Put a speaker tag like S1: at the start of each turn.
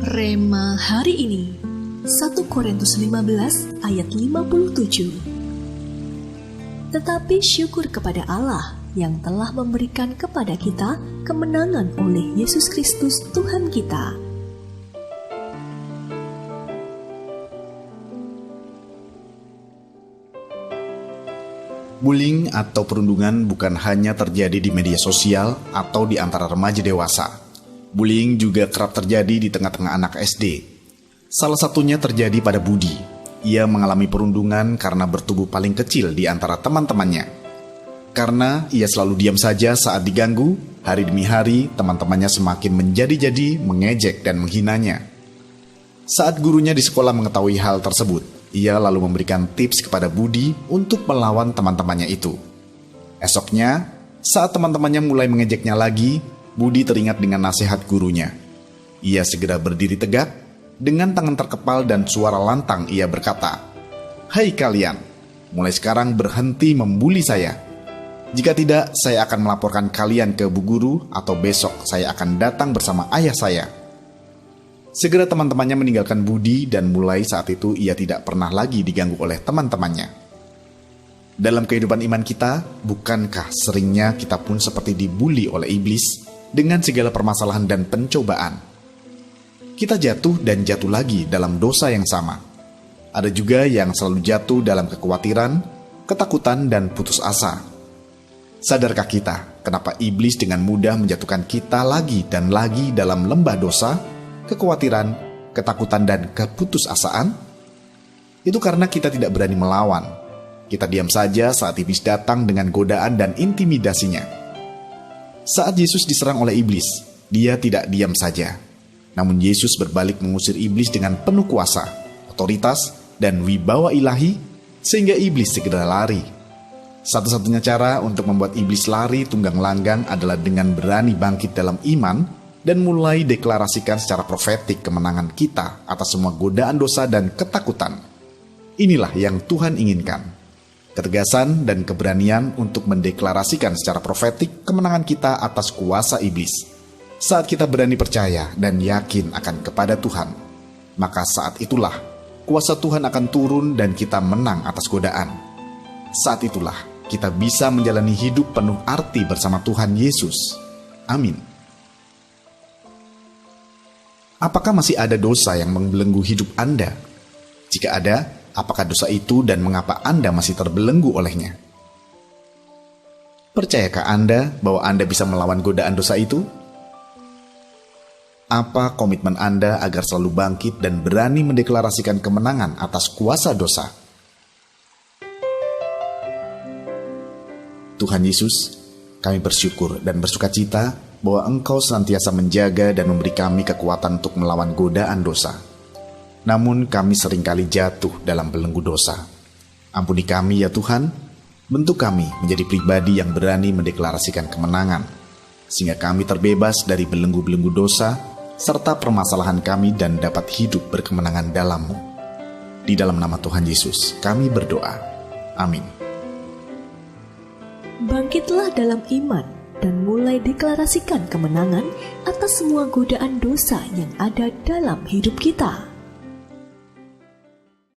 S1: Rema hari ini 1 Korintus 15 ayat 57. Tetapi syukur kepada Allah yang telah memberikan kepada kita kemenangan oleh Yesus Kristus Tuhan kita.
S2: Bullying atau perundungan bukan hanya terjadi di media sosial atau di antara remaja dewasa. Bullying juga kerap terjadi di tengah-tengah anak SD. Salah satunya terjadi pada Budi. Ia mengalami perundungan karena bertubuh paling kecil di antara teman-temannya. Karena ia selalu diam saja saat diganggu, hari demi hari teman-temannya semakin menjadi-jadi, mengejek dan menghinanya. Saat gurunya di sekolah mengetahui hal tersebut, ia lalu memberikan tips kepada Budi untuk melawan teman-temannya itu. Esoknya, saat teman-temannya mulai mengejeknya lagi, Budi teringat dengan nasihat gurunya. Ia segera berdiri tegak, dengan tangan terkepal dan suara lantang ia berkata, "Hai kalian, mulai sekarang berhenti membuli saya. Jika tidak, saya akan melaporkan kalian ke Bu Guru atau besok saya akan datang bersama ayah saya." Segera teman-temannya meninggalkan Budi dan mulai saat itu ia tidak pernah lagi diganggu oleh teman-temannya. Dalam kehidupan iman kita, bukankah seringnya kita pun seperti dibully oleh iblis dengan segala permasalahan dan pencobaan? Kita jatuh dan jatuh lagi dalam dosa yang sama. Ada juga yang selalu jatuh dalam kekhawatiran, ketakutan, dan putus asa. Sadarkah kita kenapa iblis dengan mudah menjatuhkan kita lagi dan lagi dalam lembah dosa, kekhawatiran, ketakutan, dan keputusasaan? Itu karena kita tidak berani melawan. Kita diam saja saat iblis datang dengan godaan dan intimidasinya. Saat Yesus diserang oleh iblis, dia tidak diam saja. Namun Yesus berbalik mengusir iblis dengan penuh kuasa, otoritas, dan wibawa ilahi, sehingga iblis segera lari. Satu-satunya cara untuk membuat iblis lari tunggang langgang adalah dengan berani bangkit dalam iman dan mulai deklarasikan secara profetik kemenangan kita atas semua godaan dosa dan ketakutan. Inilah yang Tuhan inginkan. Ketegasan dan keberanian untuk mendeklarasikan secara profetik kemenangan kita atas kuasa iblis. Saat kita berani percaya dan yakin akan kepada Tuhan, maka saat itulah kuasa Tuhan akan turun dan kita menang atas godaan. Saat itulah kita bisa menjalani hidup penuh arti bersama Tuhan Yesus. Amin. Apakah masih ada dosa yang membelenggu hidup Anda? Jika ada, apakah dosa itu dan mengapa Anda masih terbelenggu olehnya? Percayakah Anda bahwa Anda bisa melawan godaan dosa itu? Apa komitmen Anda agar selalu bangkit dan berani mendeklarasikan kemenangan atas kuasa dosa? Tuhan Yesus, kami bersyukur dan bersukacita bahwa Engkau senantiasa menjaga dan memberi kami kekuatan untuk melawan godaan dosa. Namun kami seringkali jatuh dalam belenggu dosa. Ampuni kami ya Tuhan, bentuk kami menjadi pribadi yang berani mendeklarasikan kemenangan, sehingga kami terbebas dari belenggu-belenggu dosa, serta permasalahan kami dan dapat hidup berkemenangan dalam-Mu. Di dalam nama Tuhan Yesus, kami berdoa. Amin.
S1: Bangkitlah dalam iman dan mulai deklarasikan kemenangan atas semua godaan dosa yang ada dalam hidup kita.